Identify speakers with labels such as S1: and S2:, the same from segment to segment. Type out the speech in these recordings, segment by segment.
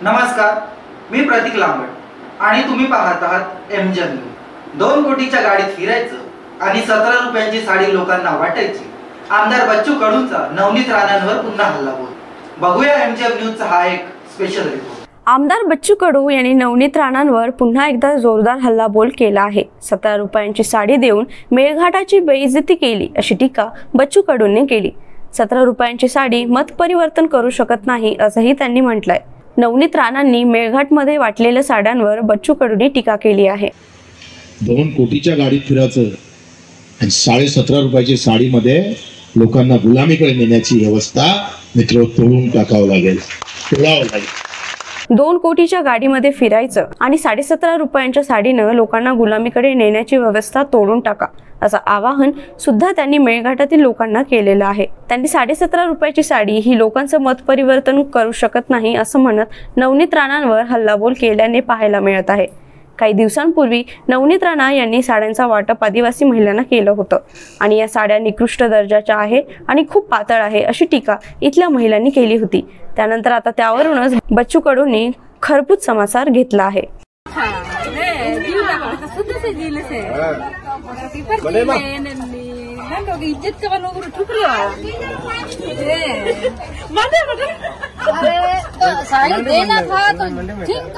S1: नमस्कार, मी प्रतीक लांबट आणि तुम्ही पाहत आहात एमजेम न्यूज। 2 कोटीच्या गाडीत फिरायचं आणि 17 रुपयांची साडी लोकांना वाटायची। आमदार बच्चू कडूंचा नवनीत राणांवर पुन्हा हल्लाबोल। बघूया एमजेम न्यूजचा हा एक स्पेशल रिपोर्ट।
S2: आमदार बच्चू कडू यांनी नवनीत राणांवर पुन्हा एकदा जोरदार हल्लाबोल केला आहे। 17 रुपयांची साडी देऊन मेळघाटाची बेइज्जती केली अशी टीका बच्चू कडूंनी केली। 17 रुपयांची साडी मत परिवर्तन करू शकत नाही असंही त्यांनी म्हटलंय। नवनीत राणांनी मेळघाटमध्ये वाटलेल्या साड्यांवर बच्चू कडूंनी टीका केली आहे।
S3: 2 कोटीच्या गाडीत फिरायचं आणि 17.5 रुपयाची साडीमध्ये लोकांना गुलामीकडे नेण्याची व्यवस्था मित्र तोडून टाकावं लागेल, तोडावं लागेल।
S2: 2 कोटीच्या गाडीमध्ये फिरायचं आणि 17.5 रुपयांच्या साडीनं लोकांना गुलामीकडे नेण्याची व्यवस्था तोडून टाका असं आवाहन सुद्धा त्यांनी मेळघाटातील लोकांना केलेलं आहे। त्यांनी 17.5 रुपयाची साडी ही लोकांचं मत परिवर्तन करू शकत नाही असं म्हणत नवनीत राणांवर हल्लाबोल केल्याने पाहायला मिळत आहे। काही दिवसांपूर्वी नवनीत राणा यांनी साड्यांचा वाटप आदिवासी महिलांना केलं होतं आणि या साड्या निकृष्ट दर्जाच्या आहे आणि खूप पातळ आहे अशी टीका इथल्या महिलांनी केली होती। त्यानंतर आता त्यावरूनच बच्चू कडूंनी खरपूस समाचार घेतला आहे।
S4: साड़ी देना था तो ठीक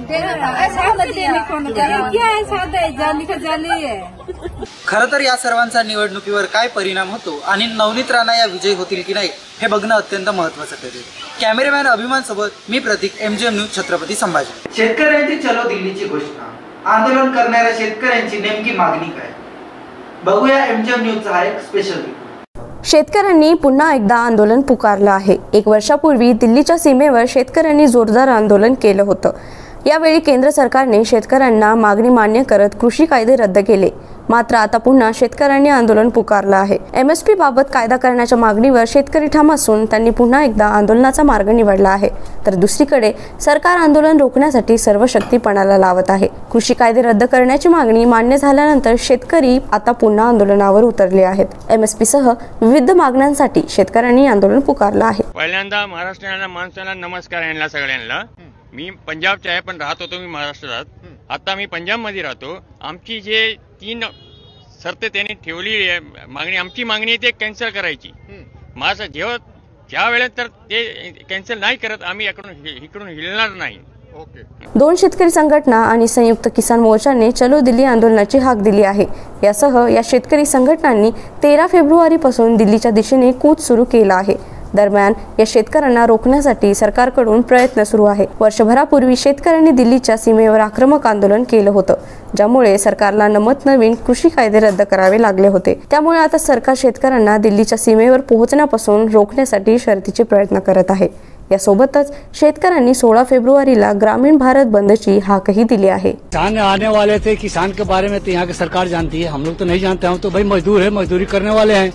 S4: देना था, ऐसा क्या है साधा जाली है।
S1: खरं तर या सर्वांचा निवडणुकीवर काय परिणाम होतो आणि नवनीत राणा या विजयी होतील की नाही हे बघणं अत्यंत महत्त्वाचं ठरेल। कॅमेरामॅन अभिमान सोबत मी प्रतीक, एमजेएम न्यूज, छत्रपती संभाजी। शेतकऱ्यांची चलो दिल्लीची घोषणा, आंदोलन करणाऱ्या शेतकऱ्यांची नेमकी मागणी काय, बघूया एमजेएम न्यूजचा हा एक स्पेशल रिपोर्ट।
S2: शेतकऱ्यांनी पुन्हा एकदा आंदोलन पुकारलं आहे। 1 वर्षापूर्वी दिल्लीच्या सीमेवर शेतकऱ्यांनी जोरदार आंदोलन केलं होतं। यावेळी केंद्र सरकारने शेतकऱ्यांना मागणी मान्य करत कृषी कायदे रद्द केले। मात्र आता पुन्हा शेतकऱ्यांनी आंदोलन पुकारलं आहे। MSP बाबत कायदा करण्याच्या मागणीवर शेतकरी ठाम असून त्यांनी पुन्हा एकदा आंदोलनाचा मार्ग निवडला आहे। तर दुसरीकडे सरकार आंदोलन रोखण्यासाठी सर्व शक्ती पणाला लावत आहे। कृषी कायदे रद्द करण्याची मागणी मान्य झाल्यानंतर शेतकरी आता पुन्हा आंदोलनावर उतरले आहेत। MSP सह विविध मागण्यांसाठी शेतकऱ्यांनी आंदोलन पुकारलं आहे।
S5: पहिल्यांदा महाराष्ट्राला माणसाला नमस्कार यांना सगळ्यांना। मी पंजाबचा आहे पण राहत होतो मी महाराष्ट्रात। आता मी पंजाबमध्ये राहतो। आमची जे 3 शर्त त्यांनी ठेवली आहे मागणी, आमची मागणी आहे ते कॅन्सल करायची। माझं जेव्हा ज्या वेळेस तर ते कॅन्सल नाही करत आम्ही इकडून हिलणार नाही।
S2: 2 शेतकरी संघटना आणि संयुक्त किसान मोर्चाने चलो दिल्ली आंदोलनाची हाक दिली आहे। यासह या शेतकरी संघटनांनी 13 फेब्रुवारीपासून दिल्लीच्या दिशेने कूच सुरू केला आहे। दरम्यान या शेतकऱ्यांना रोखण्यासाठी सरकारकडून प्रयत्न सुरू आहे। वर्षभरापूर्वी शेतकऱ्यांनी दिल्लीच्या सीमेवर आक्रमक आंदोलन केलं होतं, ज्यामुळे सरकारला नवीन कृषी कायदे रद्द करावे लागले होते। त्यामुळे आता सरकार शेतकऱ्यांना दिल्लीच्या सीमेवर पोहोचण्यापासून रोखण्यासाठी शर्थीचे प्रयत्न करत आहे। यासोबतच शेतकऱ्यांनी 16 फेब्रुवारीला ग्रामीण भारत बंदची हाकही दिली आहे।
S6: किसान आने वाले थे, किसान के बारे में तो यहाँ की सरकार जानती है, हम लोग तो नहीं जानते। हम तो भाई मजदूर है, मजदूरी करने वाले हैं।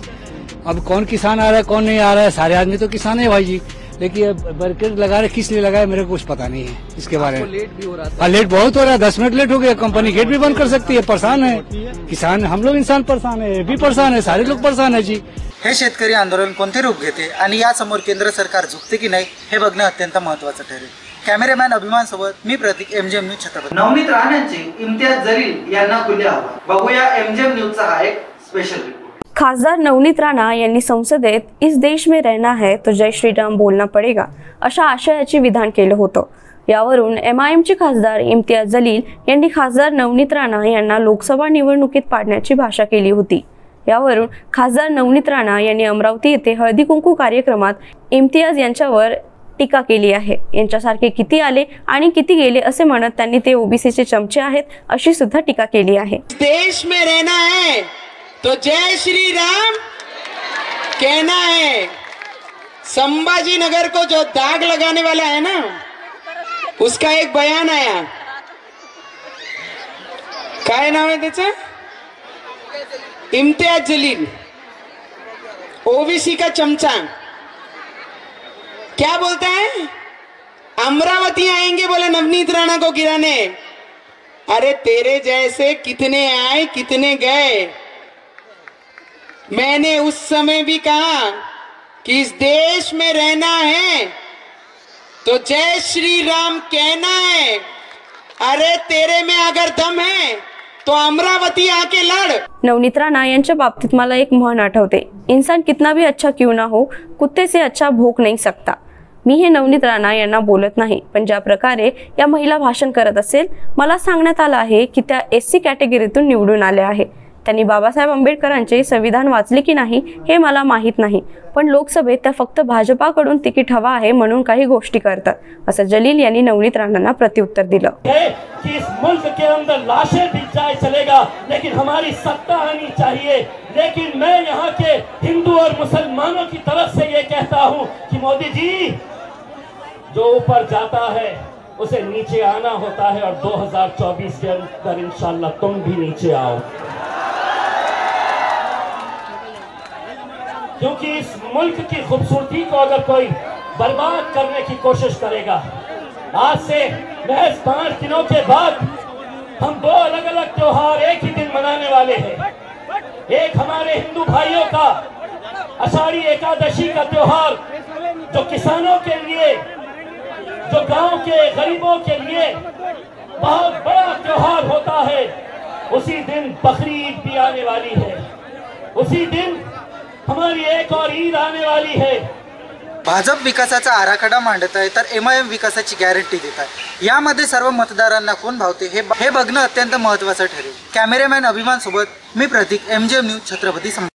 S6: अब कौन किसान आ रहा है कौन नहीं आ रहा है, सारे आदमी तो किसान है भाई जी। लेकिन बैरिकेड लगा रहे, किस लिए लगाए मेरे को कुछ पता नहीं है इसके बारे में। लेट भी हो रहा है, लेट बहुत हो रहा है। 10 मिनट लेट हो गया, कंपनी गेट भी बंद कर सकती है। परेशान है किसान, हम लोग इंसान परेशान है, भी परेशान है, सारे लोग परेशान है जी।
S1: हे शेतकरी आंदोलन कोणते रूप घेते आणि यासमोर केंद्र सरकार झुकते की नाही हे बघणं अत्यंत महत्त्वाचं ठरेल। कॅमेरामॅन अभिमान सोबत मी प्रतीक, एमजेएम न्यूज, छत्रपती। नवनीत राणांचे इम्तियाज जलील यांना खुले आव्हान, बघूया एमजेएम न्यूजचा हा एक स्पेशल रिपोर्ट।
S2: खासदार नवनीत राणा यांनी संसदेत इस देश में रहना है तो जय श्रीराम बोलना पडेगा अशा आशयाचे विधान केलं होतं। यावरून MIMचे खासदार इम्तियाज जलील यांनी खासदार नवनीत राणा यांना लोकसभा निवडणुकीत पाडण्याची भाषा केली होती। यावरून खासदार नवनीत राणा यांनी अमरावती येथे हळदी कुंकू कार्यक्रमात इम्तियाज यांच्यावर टीका केली आहे। यांच्यासारखे किती आले आणि किती गेले असे म्हणत त्यांनी ते OBCचे चमचे आहेत अशी सुद्धा टीका केली आहे।
S7: देश में रहना है तो जय श्री राम कहना है। संभाजी नगर को जो दाग लगाने वाला है ना, उसका एक बयान आया। काय नाव आहे त्याचं? इम्तियाज जलील, OBC का चमचा। क्या बोलता है? अमरावती आएंगे बोले नवनीत राणा को गिराने। अरे तेरे जैसे कितने आए कितने गए। मैंने उस समय भी कहा कि इस देश में रहना है तो जय श्री राम कहना है। अरे तेरे में अगर दम है तो अमरावती आके लड़।
S2: नवनीत राणा यांच्या बाबतीत मला एक म्हण आठवते, इंसान कितना भी अच्छा क्यों ना हो, कुत्ते से अच्छा भोंक नहीं सकता। मी हे नवनीत राणा यांना बोलत नाही, पण ज्या प्रकारे या महिला भाषण करत असेल, मला सांगण्यात आलं आहे की त्या SC कॅटेगरीतून निवडून आल्या आहे। त्यांनी बाबासाहेब आंबेडकरांचे संविधान वाचले की नाही हे मला माहीत नाही, पण लोकसभेत त्या फक्त भाजपाकडून तिकीट हवा आहे म्हणून काही गोष्टी करतात, असं जलील यांनी नवनीत राणांना प्रत्युत्तर दिलं।
S8: कि इस मुल्क के अंदर लाशें बिक जाए चलेगा, लेकिन हमारी सत्ता आनी चाहिए। लेकिन मैं यहाँ के हिंदू और मुसलमानों की तरफ से ये कहता हूँ कि मोदी जी, जो ऊपर जाता है उसे नीचे आना होता है, और 2024 के अंदर इंशाल्लाह तुम भी नीचे आओ, क्योंकि इस मुल्क की खूबसूरती को अगर कोई बर्बाद करने की कोशिश करेगा, आज से महज 5 दिनों के बाद हम 2 अलग अलग त्योहार एक ही दिन मनाने वाले हैं। एक हमारे हिंदू भाइयों का आषाढ़ी एकादशी का त्योहार, जो किसानों के लिए, जो गांव के गरीबों के लिए बहुत बड़ा त्योहार होता है। उसी दिन बकरी ईद भी आने वाली है, उसी दिन हमारी एक और ईद आने वाली है।
S1: भाजप विकासाचा आराखडा मांडत आहे तर MIM विकासाची गॅरंटी देत आहे। यामध्ये सर्व मतदारांना कोण भावते हे बघणं अत्यंत महत्त्वाचं ठरेल। कॅमेरामॅन अभिमान सोबत मी प्रतीक, MGM न्यूज, छत्रपती संभाजी।